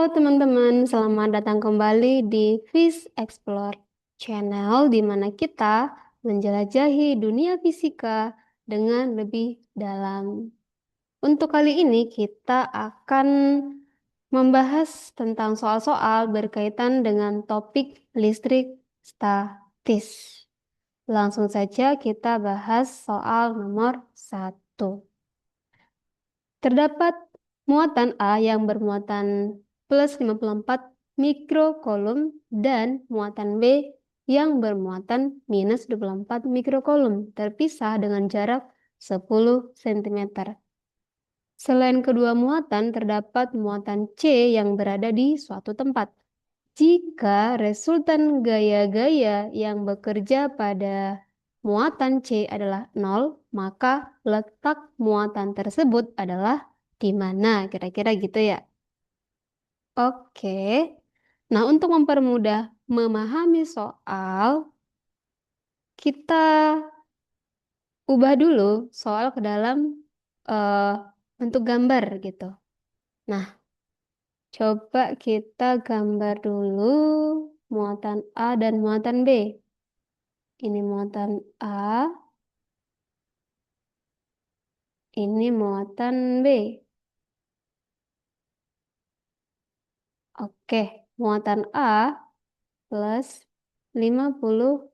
teman-teman, selamat datang kembali di Fish Explore Channel di mana kita menjelajahi dunia fisika dengan lebih dalam. Untuk kali ini kita akan membahas tentang soal-soal berkaitan dengan topik listrik statis. Langsung saja kita bahas soal nomor 1. Terdapat muatan A yang bermuatan plus 54 mikrokulum dan muatan B yang bermuatan minus 24 mikrokulum terpisah dengan jarak 10 cm. Selain kedua muatan, terdapat muatan C yang berada di suatu tempat. Jika resultan gaya-gaya yang bekerja pada muatan C adalah 0, maka letak muatan tersebut adalah di mana? Kira-kira gitu ya. Oke. Nah, untuk mempermudah memahami soal, kita ubah dulu soal ke dalam bentuk gambar gitu. Nah, coba kita gambar dulu muatan A dan muatan B. Ini muatan A, ini muatan B. Oke, muatan A plus 54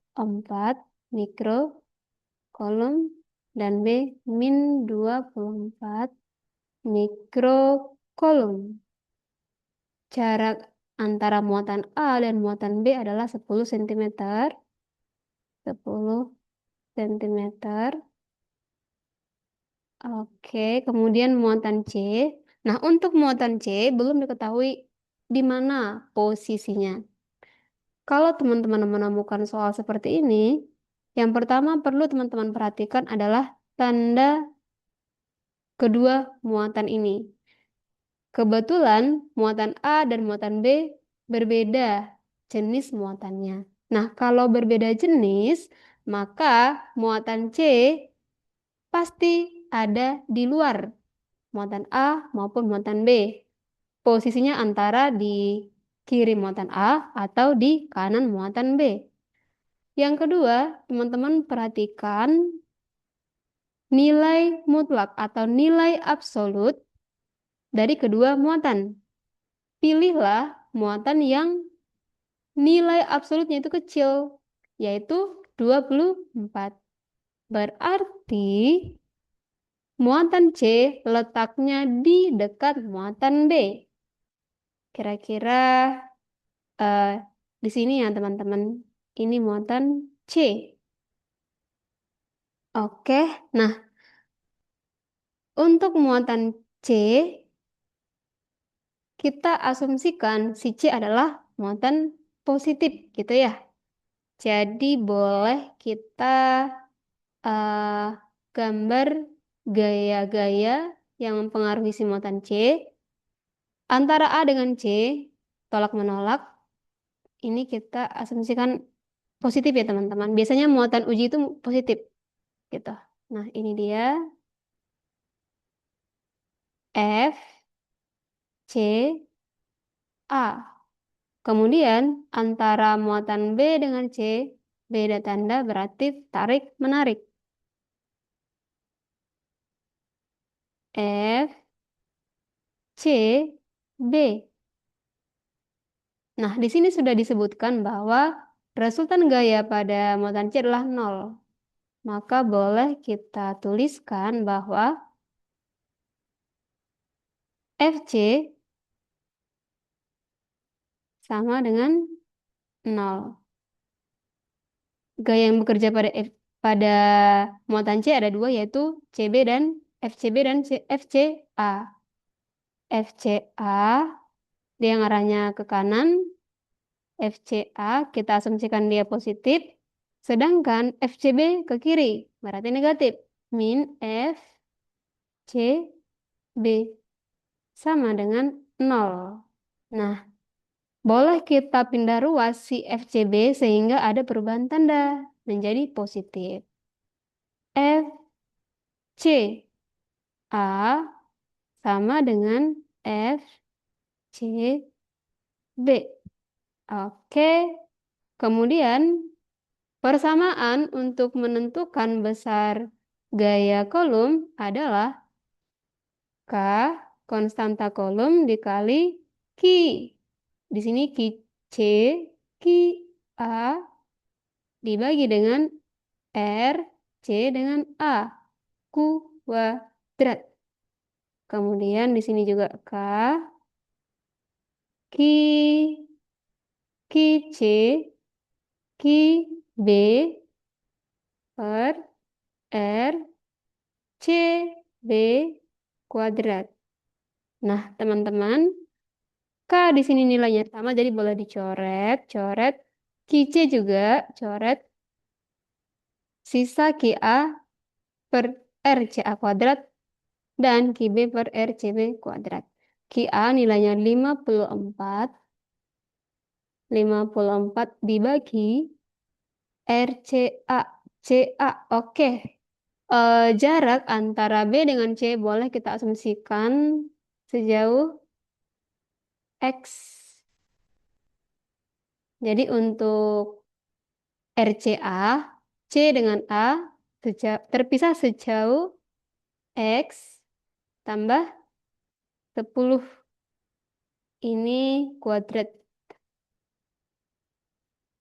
mikrokulum dan B min 24 mikrokulum. Jarak antara muatan A dan muatan B adalah 10 cm. 10 cm. Oke, kemudian muatan C. Nah, untuk muatan C belum diketahui di mana posisinya. Kalau teman-teman menemukan soal seperti ini, yang pertama perlu teman-teman perhatikan adalah tanda kedua muatan ini. Kebetulan muatan A dan muatan B berbeda jenis muatannya. Nah, kalau berbeda jenis, maka muatan C pasti ada di luar muatan A maupun muatan B. Posisinya antara di kiri muatan A atau di kanan muatan B. Yang kedua, teman-teman perhatikan nilai mutlak atau nilai absolut dari kedua muatan. Pilihlah muatan yang nilai absolutnya itu kecil, yaitu 24. Berarti muatan C letaknya di dekat muatan B. Kira-kira eh, di sini ya teman-teman. Ini muatan C. Oke, nah untuk muatan C, kita asumsikan si C adalah muatan positif gitu ya. Jadi boleh kita eh, gambar gaya-gaya yang mempengaruhi si muatan C. Antara A dengan C, tolak-menolak, ini kita asumsikan positif ya teman-teman. Biasanya muatan uji itu positif gitu. Nah, ini dia F, C, A. Kemudian antara muatan B dengan C, beda tanda berarti tarik-menarik. F, C, B. Nah, di sini sudah disebutkan bahwa resultan gaya pada muatan C adalah 0. Maka boleh kita tuliskan bahwa FC sama dengan 0. Gaya yang bekerja pada muatan C ada dua, yaitu CB dan FCB dan FCA. FCA dia yang arahnya ke kanan, FCA kita asumsikan dia positif, sedangkan FCB ke kiri, berarti negatif. Min FCB sama dengan 0. Nah, boleh kita pindah ruas si FCB sehingga ada perubahan tanda menjadi positif. FC A sama dengan FC B. Oke. Kemudian persamaan untuk menentukan besar gaya kolom adalah K konstanta kolom dikali Ki. Di sini Ki C, Ki A dibagi dengan R, C dengan A. Kuadrat. Kemudian di sini juga K, Ki, Ki C, Ki B per R, C B kuadrat. Nah, teman-teman, K di sini nilainya sama, jadi boleh dicoret, coret. Ki C juga, coret. Sisa Ki A per R C A kuadrat dan Ki B per R C B kuadrat. Ki A nilainya 54. 54 dibagi RCA. CA, oke. Jarak antara B dengan C boleh kita asumsikan sejauh X. Jadi untuk RCA, C dengan A terpisah sejauh X tambah 10. Ini kuadrat.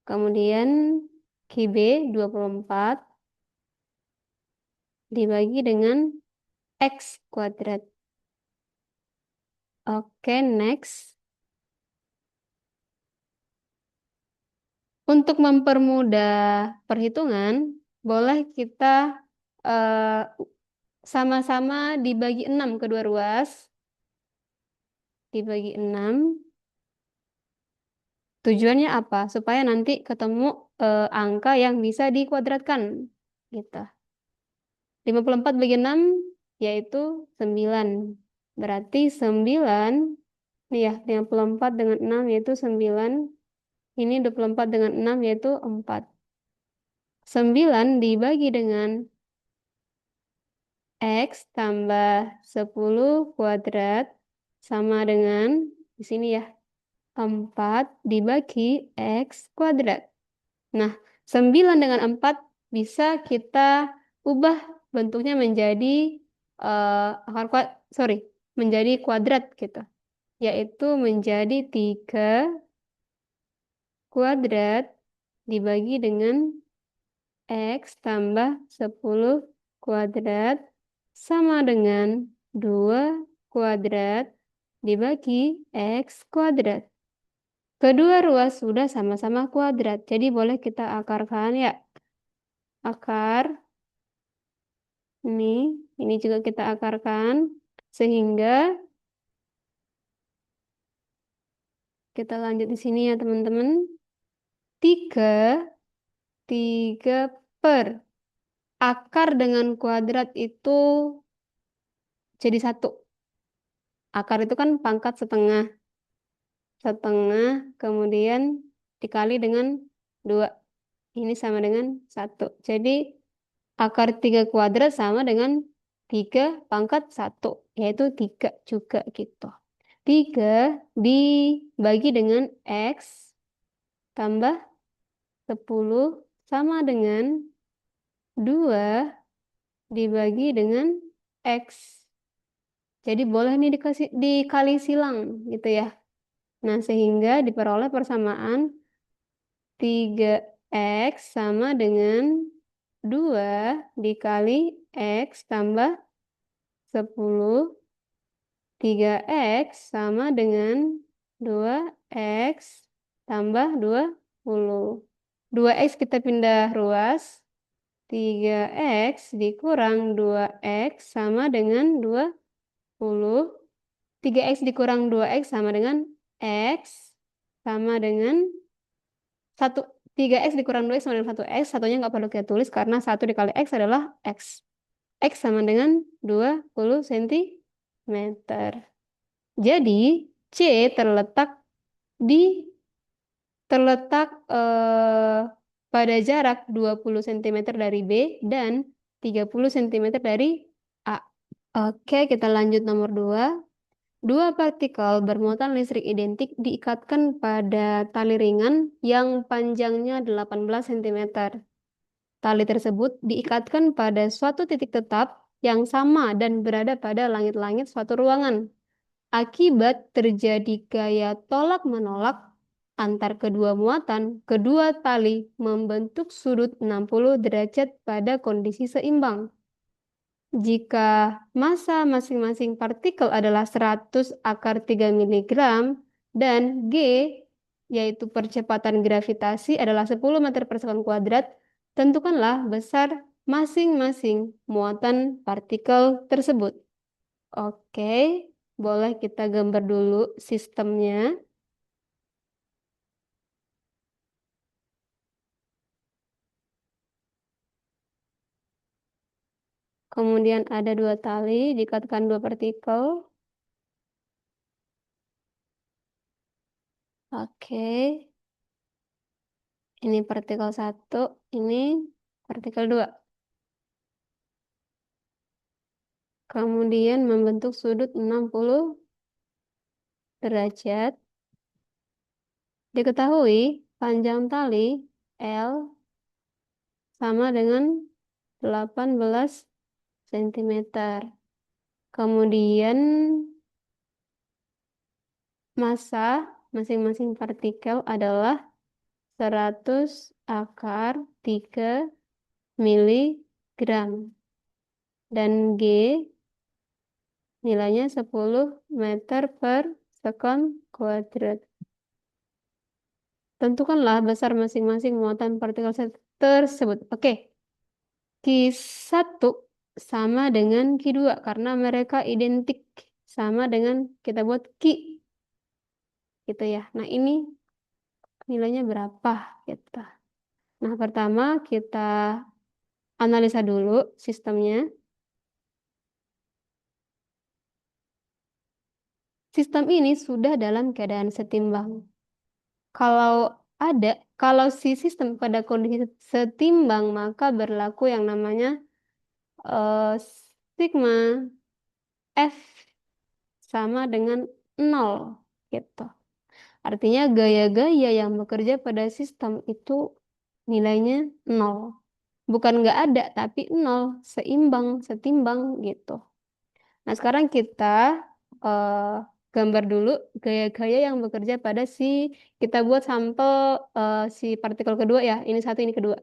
Kemudian QB 24 dibagi dengan X kuadrat. Oke, next. Untuk mempermudah perhitungan, boleh kita sama-sama dibagi 6 kedua ruas. Dibagi 6. Tujuannya apa? Supaya nanti ketemu angka yang bisa dikuadratkan. Gitu. 54 bagi 6 yaitu 9. Berarti 9, ya 54 dengan 6 yaitu 9. Ini 24 dengan 6 yaitu 4. 9 dibagi dengan X tambah 10 kuadrat sama dengan, di sini ya, 4 dibagi X kuadrat. Nah, 9 dengan 4 bisa kita ubah bentuknya menjadi menjadi kuadrat gitu. Yaitu menjadi 3 kuadrat dibagi dengan X tambah 10 kuadrat sama dengan 2 kuadrat dibagi X kuadrat. Kedua ruas sudah sama-sama kuadrat, jadi boleh kita akarkan ya. Akar, ini juga kita akarkan, sehingga kita lanjut di sini ya teman-teman. 3 per akar dengan kuadrat itu jadi 1. Akar itu kan pangkat setengah. Kemudian dikali dengan 2. Ini sama dengan 1. Jadi akar 3 kuadrat sama dengan 3 pangkat 1. Yaitu 3 juga gitu. 3 dibagi dengan X tambah 10 sama dengan 2 dibagi dengan X. Jadi boleh nih dikali silang gitu ya. Nah, sehingga diperoleh persamaan 3X sama dengan 2 dikali X tambah 10. 3X sama dengan 2X tambah 20. 2X kita pindah ruas. 3X dikurang 2X sama dengan 20. 3X dikurang 2X sama dengan X sama dengan 1. 3X dikurang 2X sama dengan 1X. Satunya nggak perlu kita tulis karena 1 dikali X adalah X. X sama dengan 20 cm. Jadi C terletak pada jarak 20 cm dari B dan 30 cm dari A. Oke, kita lanjut nomor 2. Dua partikel bermuatan listrik identik diikatkan pada tali ringan yang panjangnya 18 cm. Tali tersebut diikatkan pada suatu titik tetap yang sama dan berada pada langit-langit suatu ruangan. Akibat terjadi gaya tolak-menolak antar kedua muatan, kedua tali membentuk sudut 60 derajat pada kondisi seimbang. Jika massa masing-masing partikel adalah 100 akar 3 miligram dan G, yaitu percepatan gravitasi adalah 10 meter per sekon kuadrat, tentukanlah besar masing-masing muatan partikel tersebut. Oke, boleh kita gambar dulu sistemnya. Kemudian ada dua tali, diikatkan dua partikel. Oke, ini partikel satu, ini partikel dua. Kemudian membentuk sudut 60 derajat. Diketahui panjang tali L sama dengan 18 cm. Kemudian massa masing-masing partikel adalah 100 akar 3 miligram. Dan G nilainya 10 meter per sekon kuadrat. Tentukanlah besar masing-masing muatan partikel tersebut. Oke, Q1 sama dengan Q2 karena mereka identik, sama dengan kita buat Q gitu ya. Nah, ini nilainya berapa gitu. Nah, pertama kita analisa dulu sistemnya. Sistem ini sudah dalam keadaan setimbang. Kalau ada, kalau si sistem pada kondisi setimbang, maka berlaku yang namanya eh, sigma F sama dengan 0 gitu. Artinya gaya-gaya yang bekerja pada sistem itu nilainya 0. Bukan nggak ada, tapi 0, seimbang, setimbang gitu. Nah, sekarang kita eh, gambar dulu gaya-gaya yang bekerja pada kita buat sampel si partikel kedua ya. Ini satu, ini kedua.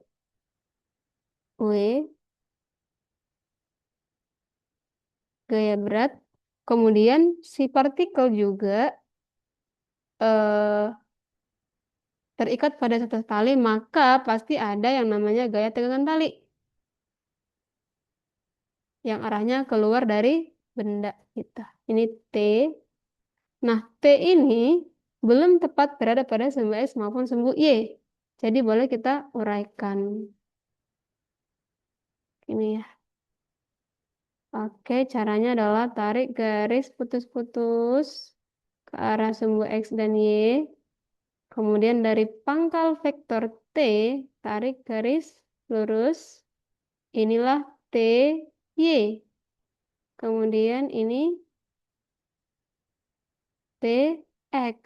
W, gaya berat. Kemudian si partikel juga eh, terikat pada satu tali, maka pasti ada yang namanya gaya tegangan tali yang arahnya keluar dari benda kita. Ini T. Nah, T ini belum tepat berada pada sumbu X maupun sumbu Y. Jadi boleh kita uraikan. Ini ya. Oke, caranya adalah tarik garis putus-putus ke arah sumbu X dan Y. Kemudian dari pangkal vektor T, tarik garis lurus. Inilah T, Y. Kemudian ini T, X.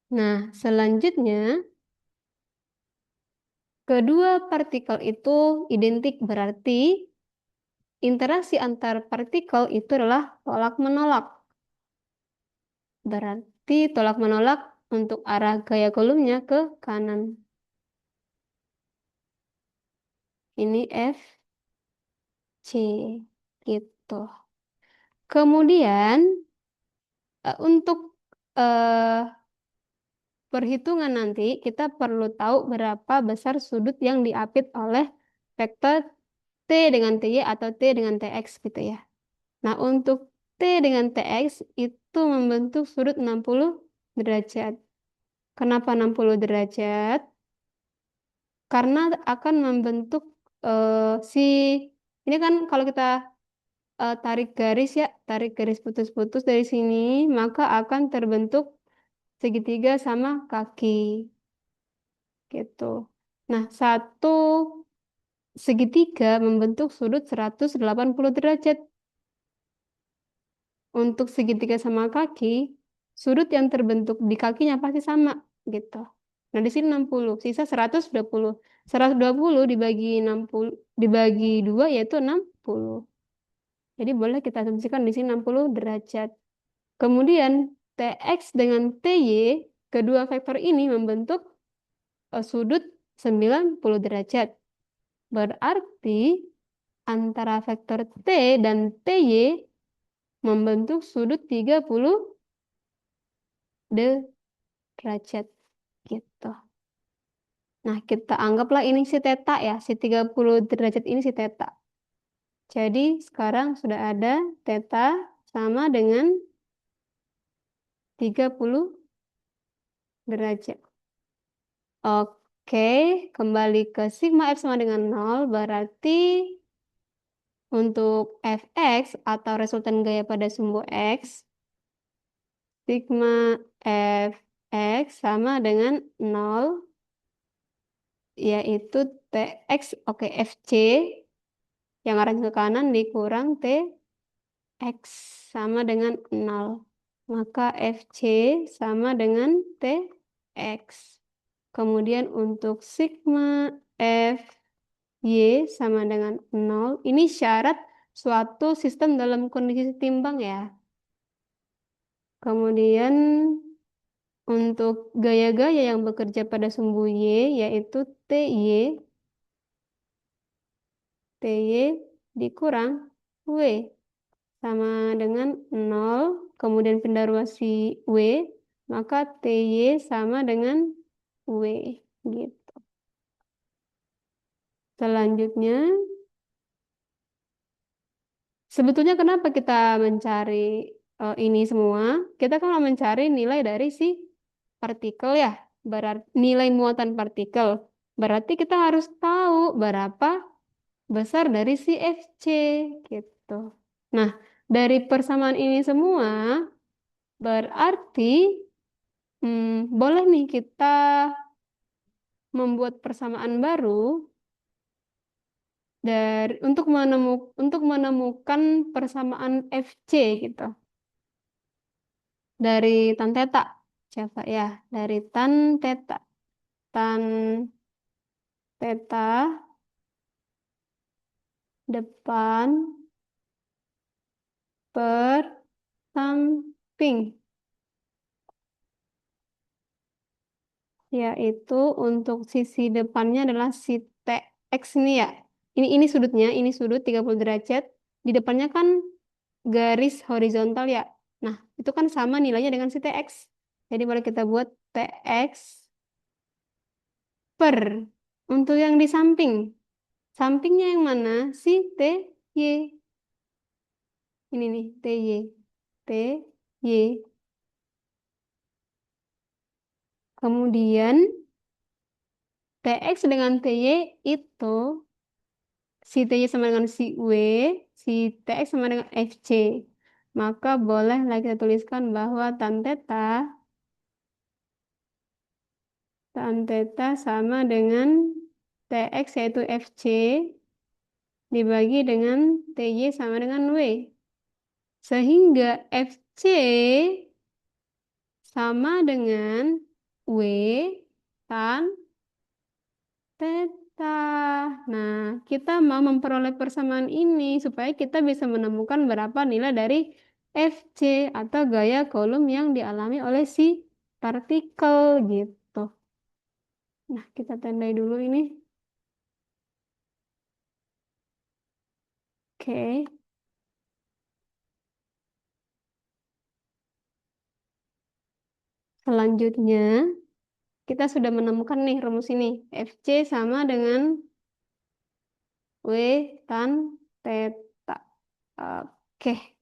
Nah, selanjutnya kedua partikel itu identik berarti interaksi antar partikel itu adalah tolak-menolak. Berarti tolak-menolak untuk arah gaya kolomnya ke kanan. Ini F, C, gitu. Kemudian untuk eh, perhitungan nanti kita perlu tahu berapa besar sudut yang diapit oleh vektor T dengan TY atau T dengan TX gitu ya. Nah, untuk T dengan TX itu membentuk sudut 60 derajat. Kenapa 60 derajat? Karena akan membentuk si ini kan kalau kita tarik garis ya, tarik garis putus-putus dari sini, maka akan terbentuk segitiga sama kaki gitu. Nah, satu segitiga membentuk sudut 180 derajat. untuk segitiga sama kaki, sudut yang terbentuk di kakinya pasti sama gitu. Nah, di sini 60, sisa 120. 120 dibagi 60 dibagi 2 yaitu 60. Jadi boleh kita asumsikan di sini 60 derajat. Kemudian TX dengan TY, kedua vektor ini membentuk sudut 90 derajat. Berarti antara vektor T dan TY membentuk sudut 30 derajat gitu. Nah, kita anggaplah ini si theta ya, si 30 derajat ini si theta. Jadi sekarang sudah ada theta sama dengan 30 derajat. Oke, kembali ke sigma F sama dengan 0, berarti untuk Fx atau resultan gaya pada sumbu X, sigma Fx sama dengan 0, yaitu Tx, oke, Fc yang arah ke kanan dikurang Tx sama dengan 0. Maka Fc sama dengan Tx. Kemudian untuk sigma Fy sama dengan 0. Ini syarat suatu sistem dalam kondisi setimbang ya. Kemudian untuk gaya-gaya yang bekerja pada sumbu Y, yaitu Ty dikurang W sama dengan 0. Kemudian pindah ruas si W, maka Ty sama dengan W. Gitu. Selanjutnya, sebetulnya kenapa kita mencari ini semua? Kita kan mau mencari nilai dari si partikel ya, berarti nilai muatan partikel. Berarti kita harus tahu berapa besar dari si Fc gitu. Nah, dari persamaan ini semua berarti boleh nih kita membuat persamaan baru dari untuk menemukan persamaan Fc gitu. Dari tan theta. Coba ya, dari tan theta. Tan theta depan per samping, yaitu untuk sisi depannya adalah si TX ini ya. Ini sudutnya, ini sudut 30 derajat. Di depannya kan garis horizontal ya. Nah, itu kan sama nilainya dengan si TX. Jadi boleh kita buat TX per. Untuk yang di samping. Sampingnya yang mana? Si TY. Ini nih, TY. TY. Kemudian TX dengan TY itu si TY sama dengan si W, si TX sama dengan FC. Maka bolehlah kita tuliskan bahwa tan theta sama dengan TX yaitu FC dibagi dengan TY sama dengan W. Sehingga FC sama dengan W tan theta. Nah, kita mau memperoleh persamaan ini supaya kita bisa menemukan berapa nilai dari Fc atau gaya kolom yang dialami oleh si partikel gitu. Nah, kita tandai dulu ini. Oke. Selanjutnya, kita sudah menemukan nih rumus ini. Fc sama dengan W tan theta. Oke.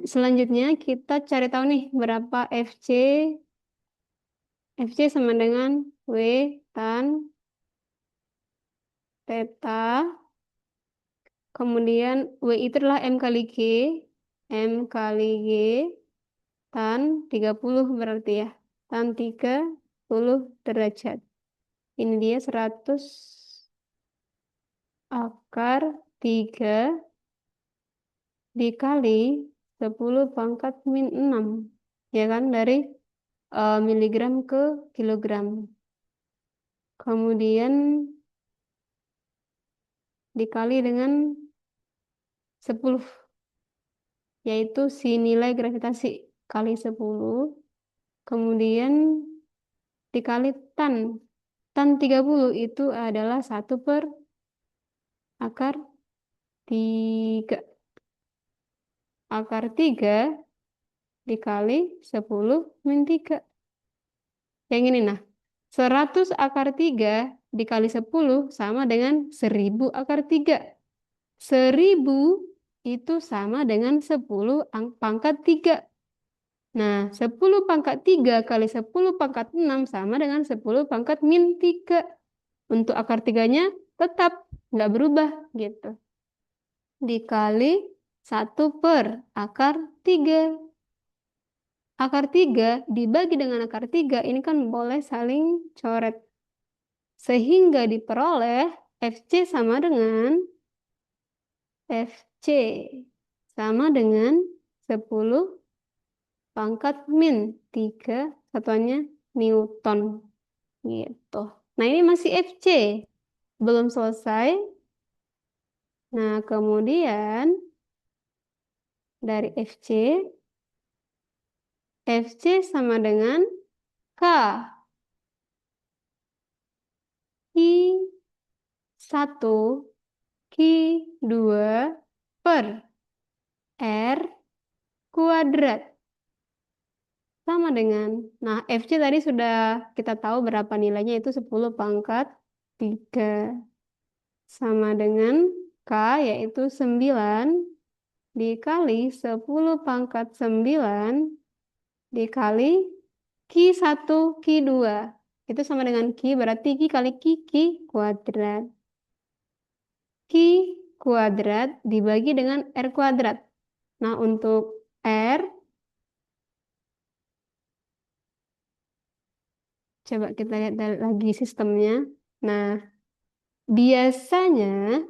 Selanjutnya kita cari tahu nih berapa Fc sama dengan W tan theta. Kemudian W itu adalah M kali G. M kali G tan 30 berarti ya. Tan 30 derajat. Ini dia 100 akar 3 dikali 10 pangkat min 6. Ya kan? Dari miligram ke kilogram. Kemudian dikali dengan 10, yaitu si nilai gravitasi kali 10. Kemudian dikali tan. Tan 30 itu adalah 1/3. Akar 3 dikali 10 min 3. Yang ini nah. 100 akar 3 dikali 10 sama dengan 1000 akar 3. 1000 itu sama dengan 10 pangkat 3. Nah, 10 pangkat 3 kali 10 pangkat 6 sama dengan 10 pangkat min 3. Untuk akar 3-nya tetap nggak berubah gitu. Dikali 1/akar 3. Akar 3 dibagi dengan akar 3 ini kan boleh saling coret. Sehingga diperoleh FC sama dengan 10 pangkat min 3, satuannya Newton gitu. Nah, ini masih FC, belum selesai. Nah, kemudian dari FC sama dengan K Ki 1 Ki 2 per R kuadrat sama dengan, nah FC tadi sudah kita tahu berapa nilainya, itu 10 pangkat 3 sama dengan K yaitu 9 dikali 10 pangkat 9 dikali Ki 1 Ki 2. Itu sama dengan Ki, berarti Ki kali Ki kuadrat. Ki kuadrat dibagi dengan R kuadrat. Nah, untuk R, coba kita lihat lagi sistemnya. Nah, biasanya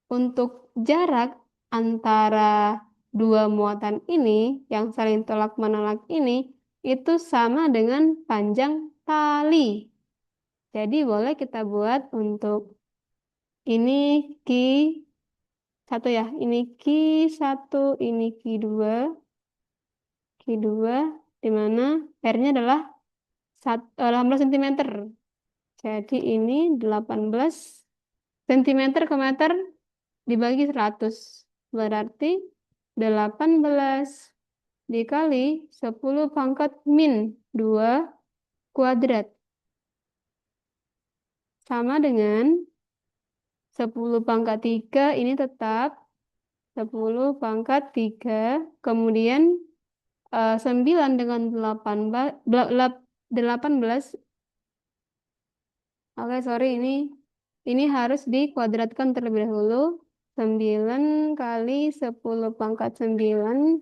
untuk jarak antara dua muatan ini, yang saling tolak menolak ini, itu sama dengan panjang tali. Jadi boleh kita buat untuk ini Ki 1 ya, ini Ki 1, ini Ki 2, di mana R-nya adalah 18 cm. Jadi ini 18 cm ke meter dibagi 100. Berarti 18 dikali 10 pangkat min 2 kuadrat. Sama dengan 10 pangkat 3, ini tetap 10 pangkat 3. Kemudian 9 dengan 18. Oke, sorry, ini harus dikuadratkan terlebih dahulu. 9 kali 10 pangkat 9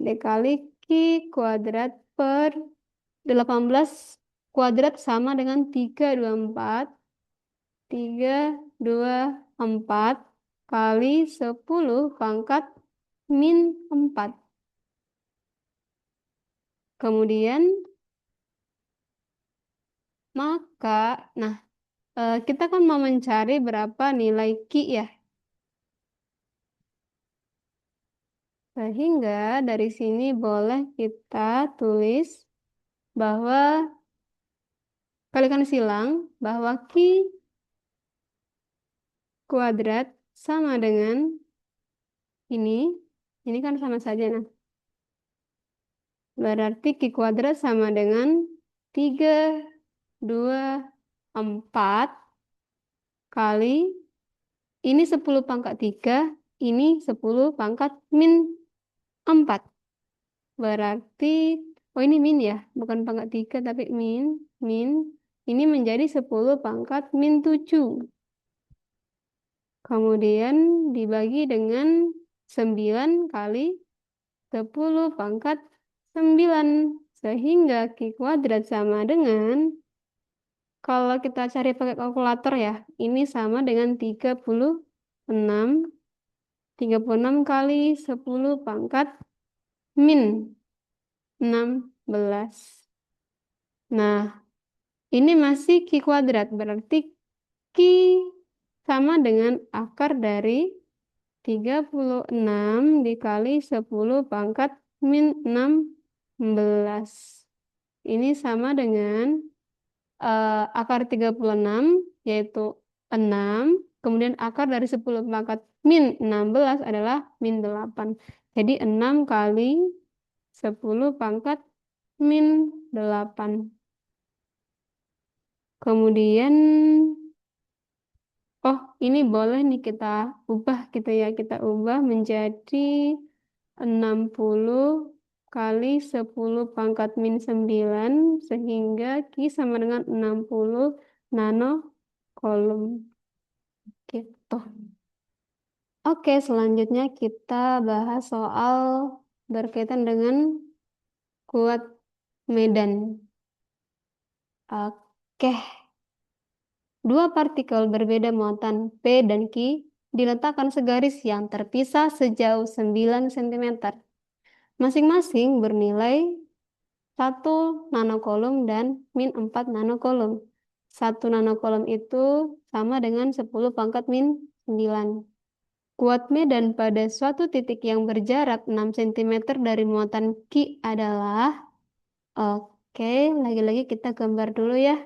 dikali Ki kuadrat per 18 kuadrat sama dengan 324. 324 kali 10 pangkat min 4. Kemudian maka, nah, kita kan mau mencari berapa nilai Ki ya. Sehingga dari sini boleh kita tulis bahwa kalikan silang bahwa Ki kuadrat sama dengan ini kan sama saja. Nah, berarti Ki kuadrat sama dengan 324 kali ini 10 pangkat 3, ini 10 pangkat min 4. Berarti, oh ini min ya, bukan pangkat 3 tapi min. Ini menjadi 10 pangkat min 7. Kemudian dibagi dengan 9 kali 10 pangkat 9. Sehingga Ki kuadrat sama dengan, kalau kita cari pakai kalkulator ya, ini sama dengan 36 36 kali 10 pangkat min 16. Nah, ini masih Ki kuadrat. Berarti Ki sama dengan akar dari 36 dikali 10 pangkat min 16. Ini sama dengan akar 36 yaitu 6. Kemudian akar dari 10 pangkat min 16 adalah min 8. Jadi 6 kali 10 pangkat min 8. Kemudian, oh ini boleh nih kita ubah gitu ya. Kita ubah menjadi 60 kali 10 pangkat min 9 sehingga Ki sama dengan 60 nanocoulomb gitu. Oke, selanjutnya kita bahas soal berkaitan dengan kuat medan. Oke, dua partikel berbeda muatan P dan Q diletakkan segaris yang terpisah sejauh 9 cm. Masing-masing bernilai 1 nanocoulomb dan min 4 nanocoulomb. 1 nanocoulomb itu sama dengan 10 pangkat min 9. Kuat medan pada suatu titik yang berjarak 6 cm dari muatan Q adalah, oke, lagi-lagi kita gambar dulu ya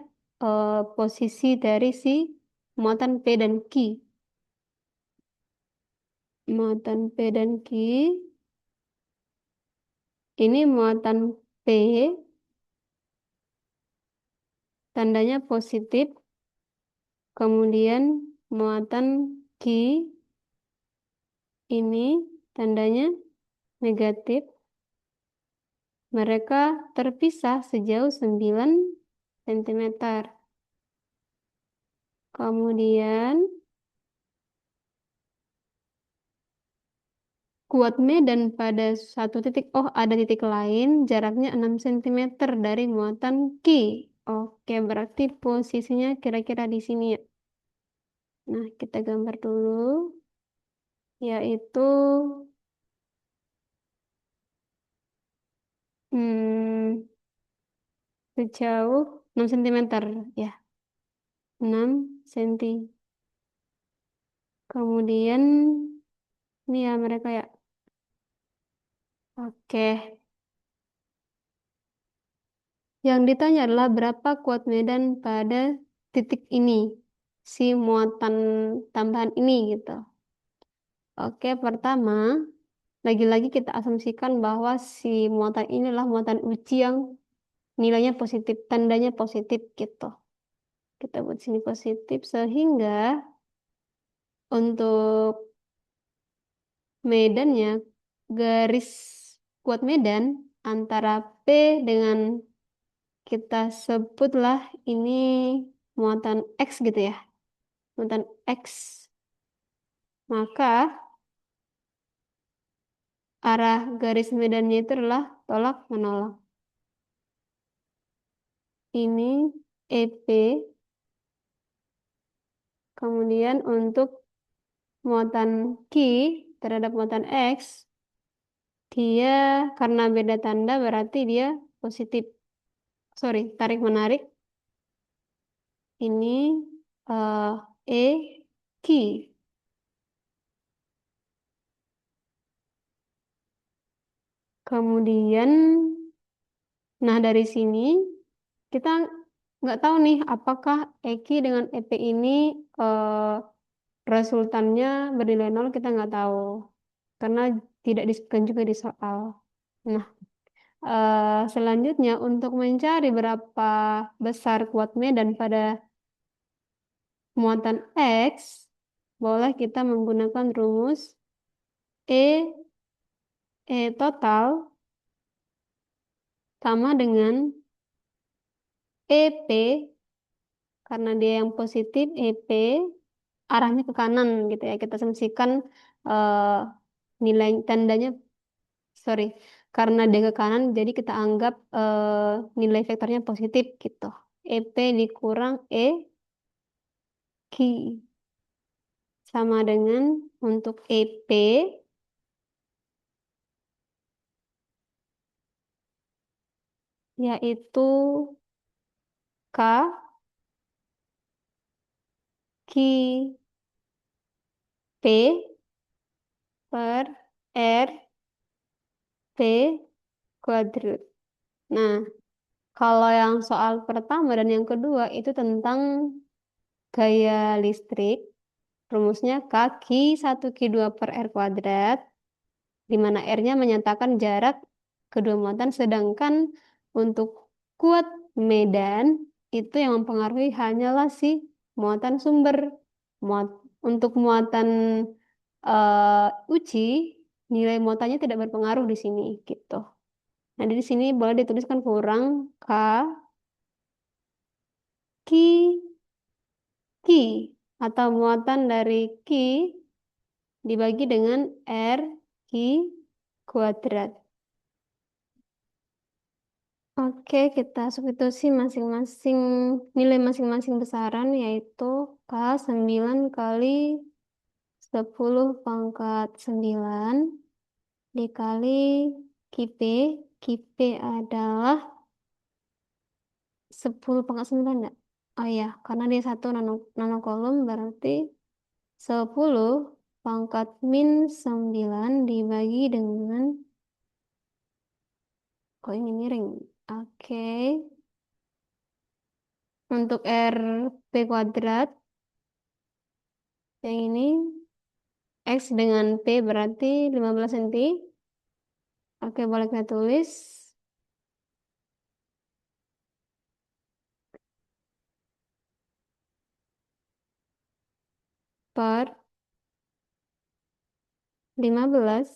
posisi dari si muatan P dan Q. Muatan P dan Q, ini muatan P, tandanya positif, kemudian muatan Q, ini tandanya negatif. Mereka terpisah sejauh 9 cm. Kemudian kuat medan pada satu titik, oh ada titik lain, jaraknya 6 cm dari muatan Q. Oke, berarti posisinya kira-kira di sini ya. Nah, kita gambar dulu, yaitu hmm, sejauh 6 cm ya, 6 cm. Kemudian ini ya mereka ya. Oke. Yang ditanya adalah berapa kuat medan pada titik ini, si muatan tambahan ini gitu. Oke, pertama, lagi-lagi kita asumsikan bahwa si muatan inilah muatan uji yang nilainya positif, tandanya positif gitu. Kita buat sini positif sehingga untuk medannya, garis kuat medan antara P dengan kita sebutlah ini muatan X gitu ya. Muatan X. Maka arah garis medannya itu adalah tolak menolak. Ini EP. Kemudian untuk muatan Q terhadap muatan X, dia karena beda tanda berarti dia positif. Sorry, tarik menarik. Ini E Q. Kemudian, nah dari sini kita nggak tahu nih apakah EQ dengan EP ini resultannya bernilai nol, kita nggak tahu karena tidak disebutkan juga di soal. Nah, selanjutnya untuk mencari berapa besar kuat medan pada muatan X, boleh kita menggunakan rumus E total sama dengan EP karena dia yang positif, EP arahnya ke kanan gitu ya. Kita asumsikan eh, nilai tandanya, sorry, karena dia ke kanan jadi kita anggap nilai vektornya positif gitu. EP dikurang E Q sama dengan untuk EP yaitu K Ki P per R P kuadrat. Nah, kalau yang soal pertama dan yang kedua itu tentang gaya listrik. Rumusnya K Ki 1 Ki 2 per R kuadrat, di mana R-nya menyatakan jarak kedua muatan, sedangkan untuk kuat medan itu yang mempengaruhi hanyalah si muatan sumber. Muat, untuk muatan uji, nilai muatannya tidak berpengaruh di sini gitu. Nah, di sini boleh dituliskan kurang K Ki Ki atau muatan dari Ki dibagi dengan R Ki kuadrat. Oke, kita substitusi masing-masing nilai masing-masing besaran yaitu K 9 kali 10 pangkat 9 dikali Q P. Q P adalah 10 pangkat 9 enggak? Oh iya, karena dia satu nanokolom berarti 10 pangkat min 9 dibagi dengan, kok ini miring? Oke, untuk R P kuadrat yang ini X dengan P berarti 15 cm. Oke, boleh kita tulis per 15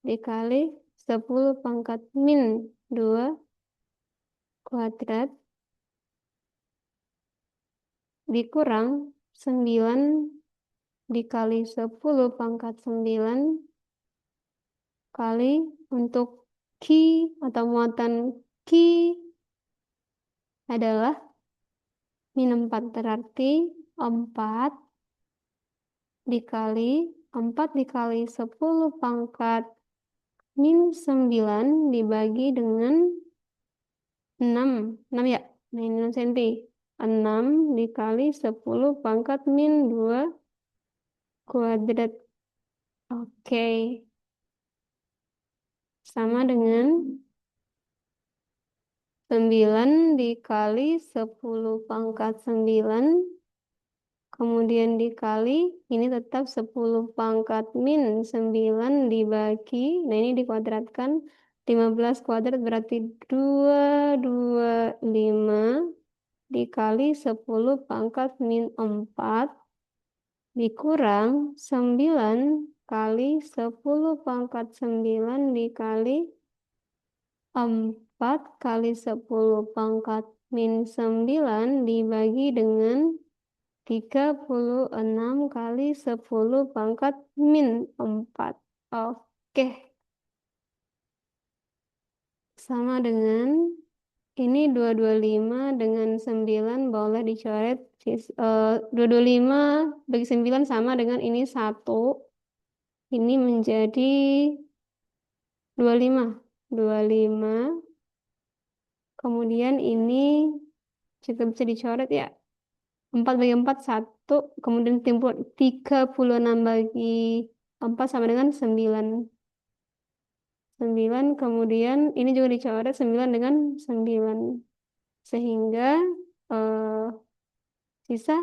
dikali 10 pangkat min 2 kuadrat dikurang 9 dikali 10 pangkat 9 kali untuk Ki atau muatan Ki adalah min 4 berarti 4 dikali 4 dikali 10 pangkat min 9 dibagi dengan 6. 6 ya? Nah, ini 6 cm. 6 dikali 10 pangkat min 2 kuadrat. Oke. Sama dengan 9 dikali 10 pangkat 9. Kemudian dikali, ini tetap 10 pangkat min 9 dibagi. Nah, ini dikuadratkan. 15 kuadrat berarti 225 dikali 10 pangkat min 4 dikurang 9 kali 10 pangkat 9 dikali 4 kali 10 pangkat min 9 dibagi dengan 36 kali 10 pangkat min 4. Oke, sama dengan ini 225 dengan 9 boleh dicoret. 225 bagi 9 sama dengan ini 1. Ini menjadi 25. 25. Kemudian ini juga bisa dicoret ya. 4 bagi 4, 1. Kemudian timbul 36 bagi 4 sama dengan 9. 9. Kemudian ini juga dicoret 9 dengan 9. Sehingga eh, sisa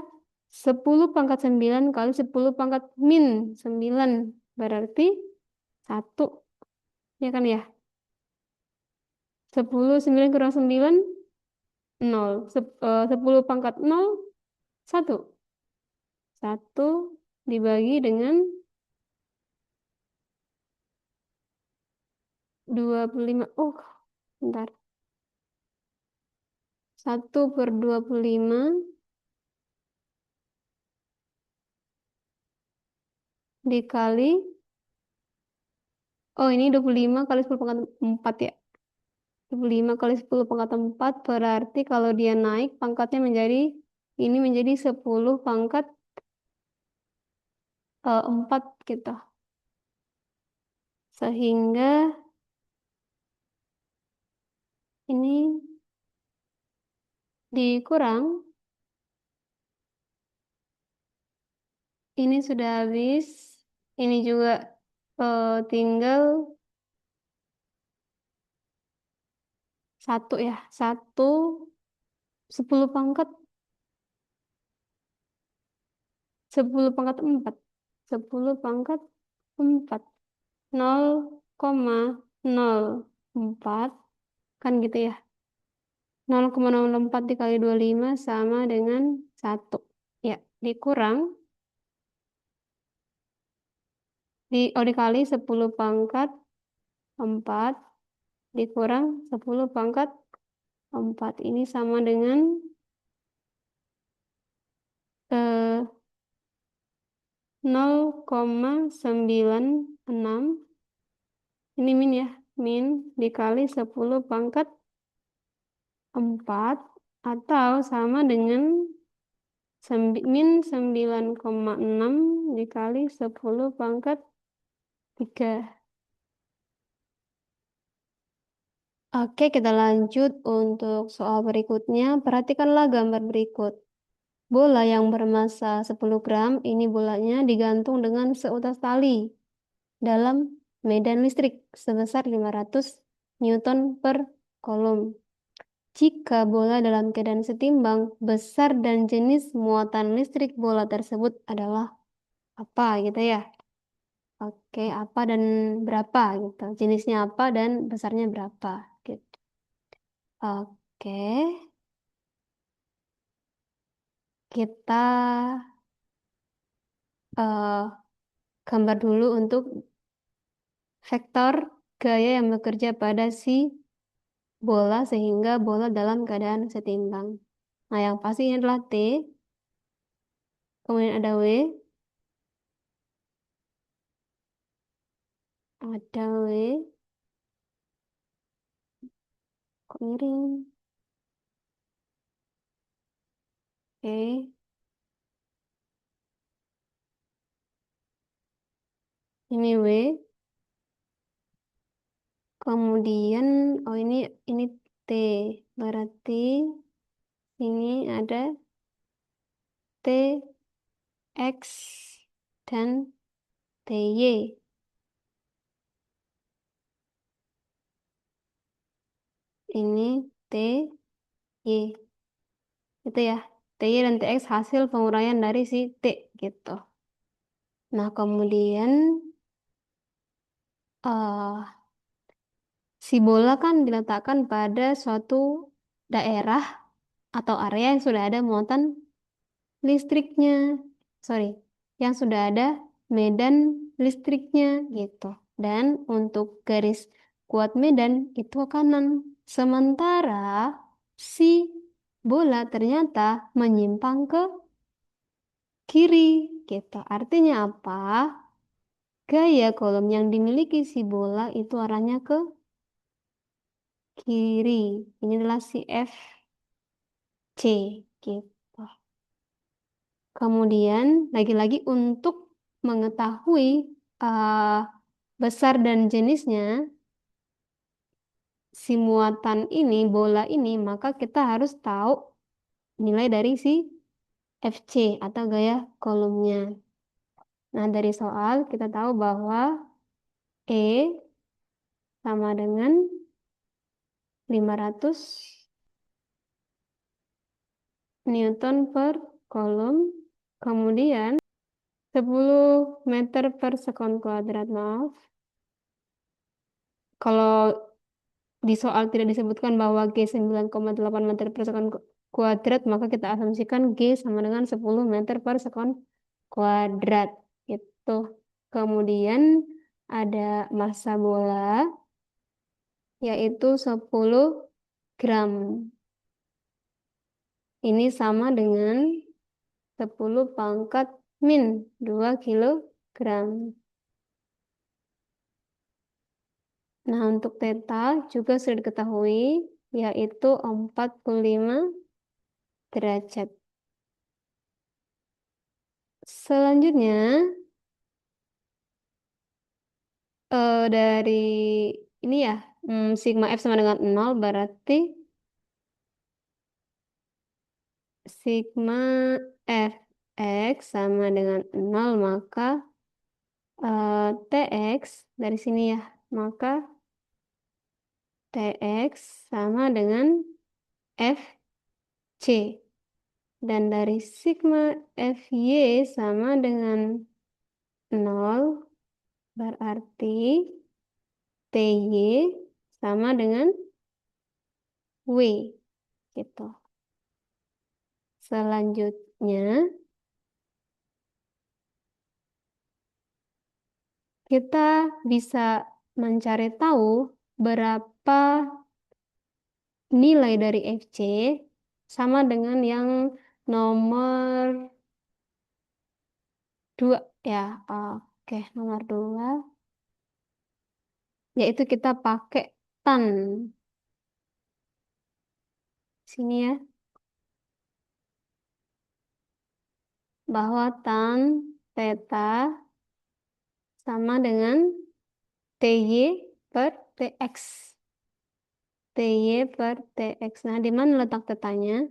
10 pangkat 9 kali 10 pangkat min 9. Berarti 1. Ya kan ya? 10, 9 kurang 9, 0. 10 pangkat 0, 1. 1 dibagi dengan 25. Oh, bentar. 1/25 dikali, oh ini 25 kali 10 pangkat 4 ya. 25 kali 10 pangkat 4 berarti kalau dia naik pangkatnya menjadi, ini menjadi 10 pangkat 4 gitu. Sehingga ini dikurang, ini sudah habis, ini juga tinggal 1 ya, 1, 10 pangkat, 10 pangkat 4, 10 pangkat 4, 0,04, kan gitu ya. 0,04 dikali 25 sama dengan 1. Ya, dikurang, dikali 10 pangkat 4, dikurang 10 pangkat 4. Ini sama dengan 0,96. Ini min ya, min dikali 10 pangkat 4 atau sama dengan min 9,6 dikali 10 pangkat 3. Oke, kita lanjut untuk soal berikutnya. Perhatikanlah gambar berikut. Bola yang bermassa 10 gram, ini bolanya digantung dengan seutas tali dalam medan listrik sebesar 500 Newton per kolom. Jika bola dalam keadaan setimbang, besar dan jenis muatan listrik bola tersebut adalah apa gitu ya. Oke, apa dan berapa gitu. Jenisnya apa dan besarnya berapa gitu. Oke, kita eh, gambar dulu untuk vektor gaya yang bekerja pada si bola sehingga bola dalam keadaan setimbang. Nah, yang pasti ini adalah T, kemudian ada W, ada W, kok miring? Oke, ini W, kemudian oh ini T, berarti ini ada T, X, dan TY. Ini T, Y. Itu ya. TY dan TX hasil penguraian dari si T gitu. Nah, kemudian eh si bola kan diletakkan pada suatu daerah atau area yang sudah ada muatan listriknya. Sorry, yang sudah ada medan listriknya gitu. Dan untuk garis kuat medan itu kanan. Sementara si bola ternyata menyimpang ke kiri gitu. Artinya apa? Gaya kolom yang dimiliki si bola itu arahnya ke kiri. Ini adalah si FC gitu. Kemudian lagi-lagi untuk mengetahui uh, besar dan jenisnya si muatan ini, bola ini, maka kita harus tahu nilai dari si FC atau gaya kolomnya. Nah, dari soal kita tahu bahwa E sama dengan 500 Newton per kolom, kemudian 10 meter per sekon kuadrat, maaf. Kalau di soal tidak disebutkan bahwa G 9,8 meter per sekon kuadrat, maka kita asumsikan G sama dengan 10 meter per sekon kuadrat. Itu. Kemudian ada massa bola, yaitu 10 gram. Ini sama dengan 10 pangkat min 2 kilogram. Nah, untuk theta juga sudah diketahui, yaitu 45 derajat. Selanjutnya, Dari ini ya, sigma F sama dengan 0 berarti sigma Fx sama dengan 0 maka Tx dari sini ya, maka Tx sama dengan Fc. Dan dari sigma Fy sama dengan 0 berarti Ty sama dengan W gitu. Selanjutnya kita bisa mencari tahu berapa nilai dari Fc sama dengan yang nomor 2 ya. Oke, nomor 2 yaitu kita pakai tan sini ya, bahwa tan theta sama dengan Ty per Tx. Ty per Tx. Nah, di mana letak tetanya?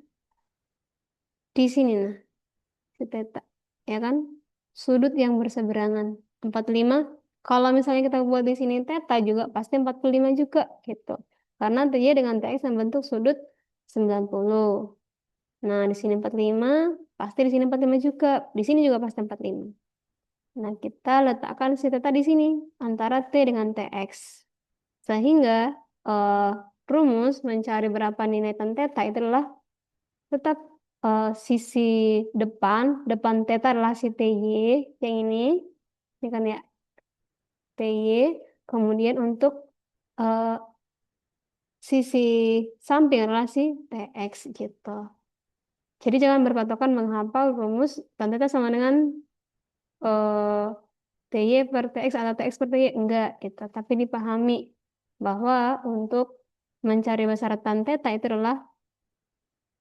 Di sini nah, si theta. Ya kan? Sudut yang berseberangan. 45. Kalau misalnya kita buat di sini theta juga pasti 45 juga gitu. Karena Ty dengan Tx membentuk sudut 90. Nah, di sini 45, pasti di sini 45 juga. Di sini juga pasti 45. Nah, kita letakkan si theta di sini antara T dengan Tx. Sehingga eh, rumus mencari berapa nilai tan theta itu adalah tetap sisi depan theta adalah si Ty yang ini kan ya Ty. Kemudian untuk eh, sisi samping adalah si Tx gitu. Jadi jangan berpatokan menghafal rumus tan theta sama dengan eh, Ty per Tx atau Tx per Ty enggak gitu. Tapi dipahami bahwa untuk mencari besaran tan theta itu adalah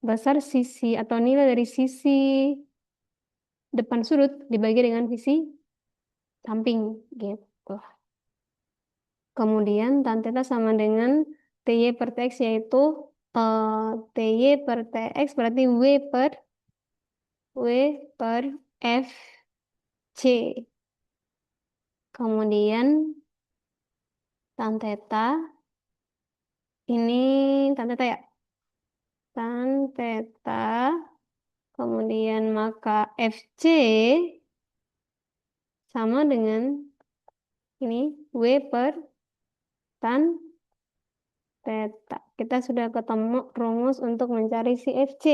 besar sisi atau nilai dari sisi depan sudut dibagi dengan sisi samping gitu. Kemudian tan theta sama dengan Ty per Tx yaitu Ty per Tx berarti W per Fc. Kemudian tan theta ini tan theta ya. Tan theta kemudian maka Fc sama dengan ini W per tan theta. Kita sudah ketemu rumus untuk mencari si Fc.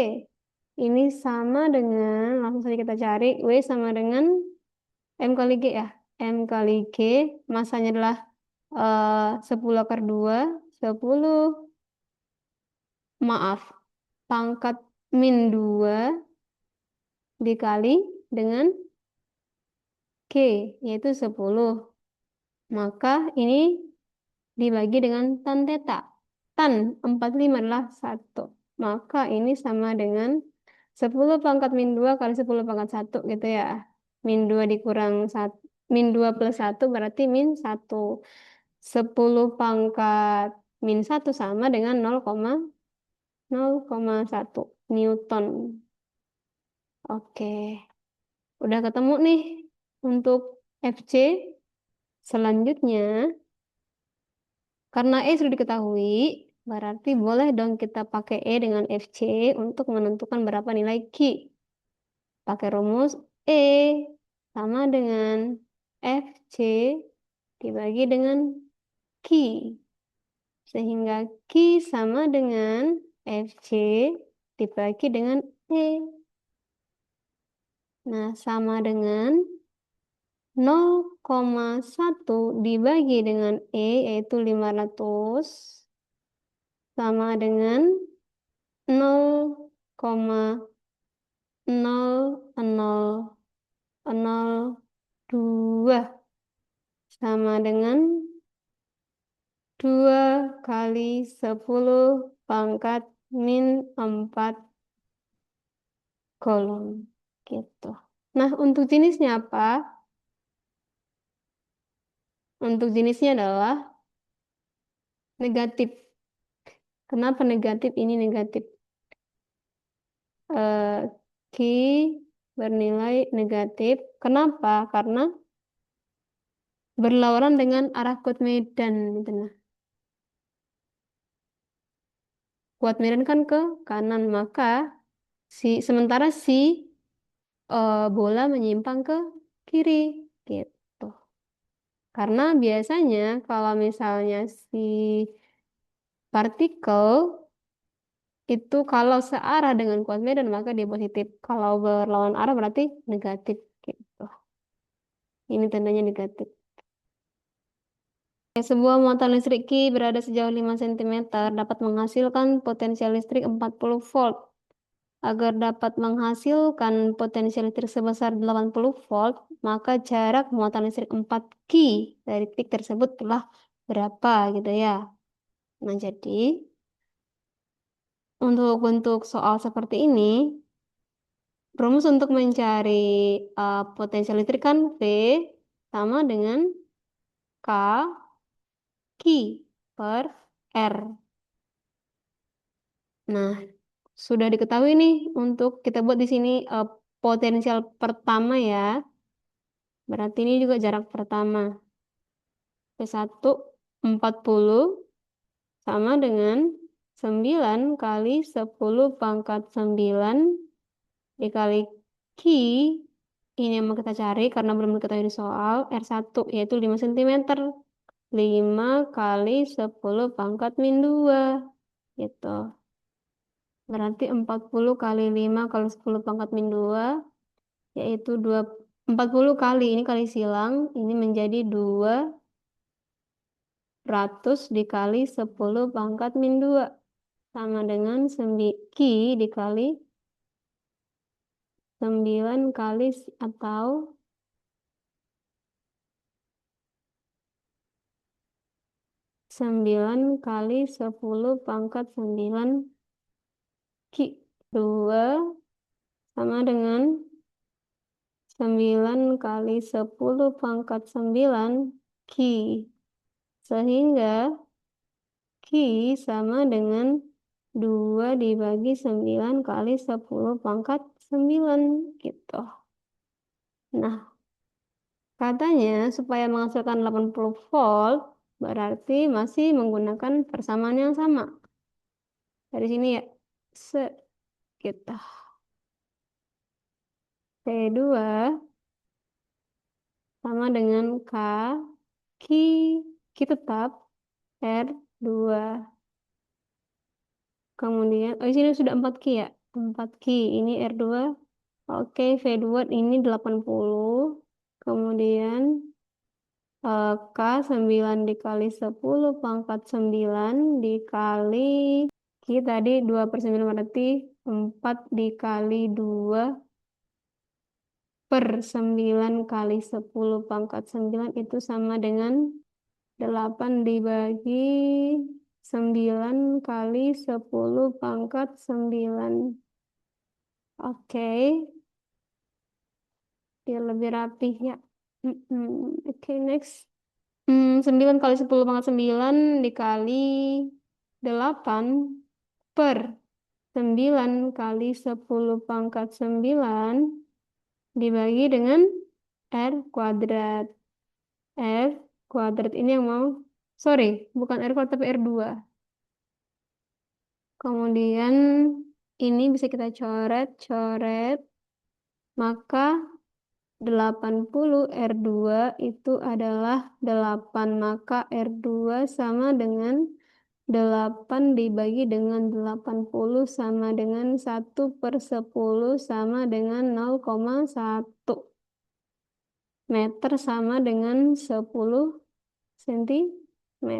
Ini sama dengan, langsung saja kita cari, W sama dengan M kali G ya. M kali G, masanya adalah 10 akar 2, 10, maaf, pangkat min 2 dikali dengan G, yaitu 10. Maka ini dibagi dengan tan theta. Tan 45 adalah 1. Maka ini sama dengan 10 pangkat min 2 kali 10 pangkat 1 gitu ya. Min 2 dikurang 1, min 2 plus 1 berarti min 1. 10 pangkat min 1 sama dengan 0,1 Newton. Oke, udah ketemu nih untuk Fc. Selanjutnya, karena E sudah diketahui, berarti boleh dong kita pakai E dengan Fc untuk menentukan berapa nilai Q. Pakai rumus E sama dengan Fc dibagi dengan Q. Sehingga Q sama dengan Fc dibagi dengan E. Nah, sama dengan 0,1 dibagi dengan E, yaitu 500, sama dengan 0,0002 sama dengan 2 kali 10 pangkat min 4 kolom. Gitu. Nah, untuk jenisnya apa? Untuk jenisnya adalah negatif. Kenapa negatif? Ini negatif. Q bernilai negatif. Kenapa? Karena berlawanan dengan arah kuat medan. Gitu nah. Kuat medan kan ke kanan, maka sementara bola menyimpang ke kiri. Gitu. Karena biasanya kalau misalnya si partikel itu kalau searah dengan kuat medan maka dia positif. Kalau berlawan arah berarti negatif. Gitu. Ini tandanya negatif. Sebuah muatan listrik Q berada sejauh 5 cm dapat menghasilkan potensial listrik 40 volt. Agar dapat menghasilkan potensial listrik sebesar 80 volt, maka jarak muatan listrik 4 Q dari titik tersebut telah berapa gitu ya. Nah, jadi untuk bentuk soal seperti ini, rumus untuk mencari potensial listrik kan V sama dengan K Q per R. Nah, sudah diketahui nih untuk kita buat di sini potensial pertama ya. Berarti ini juga jarak pertama. P1 40 sama dengan 9 kali 10 pangkat 9 dikali Q. Ini yang mau kita cari karena belum diketahui di soal. R1 yaitu 5 cm. 5 kali 10 pangkat min 2. Gitu. Berarti 40 kali 5 kali 10 pangkat min 2 yaitu 40 kali ini kali silang ini menjadi 200 dikali 10 pangkat min 2 sama dengan Q dikali 9 kali atau 9 kali 10 pangkat 9 Q 2 sama dengan 9 kali 10 pangkat 9 Q. Sehingga Q sama dengan 2 dibagi 9 kali 10 pangkat 9 gitu. Nah, katanya supaya menghasilkan 80 volt berarti masih menggunakan persamaan yang sama. Dari sini ya, gitu. P2 sama dengan Q tetap R2. Kemudian, di sini sudah 4Q ya. 4Q, ini R2. Oke, V2 ini 80. Kemudian, K 9 dikali 10 pangkat 9 dikali Q tadi 2 per 9 berarti 4 dikali 2 per 9 kali 10 pangkat 9 itu sama dengan 8 dibagi 9 kali 10 pangkat 9. Oke. Biar lebih rapih ya. Oke, next. 9 kali 10 pangkat 9 dikali 8 per 9 kali 10 pangkat 9 dibagi dengan R kuadrat. R kuadrat ini yang mau, sorry, bukan R kuadrat tapi R2. Kemudian ini bisa kita coret, maka 80 R2 itu adalah 8, maka R2 sama dengan 8 dibagi dengan 80 sama dengan 1 per 10 sama dengan 0,1 meter sama dengan 10 cm.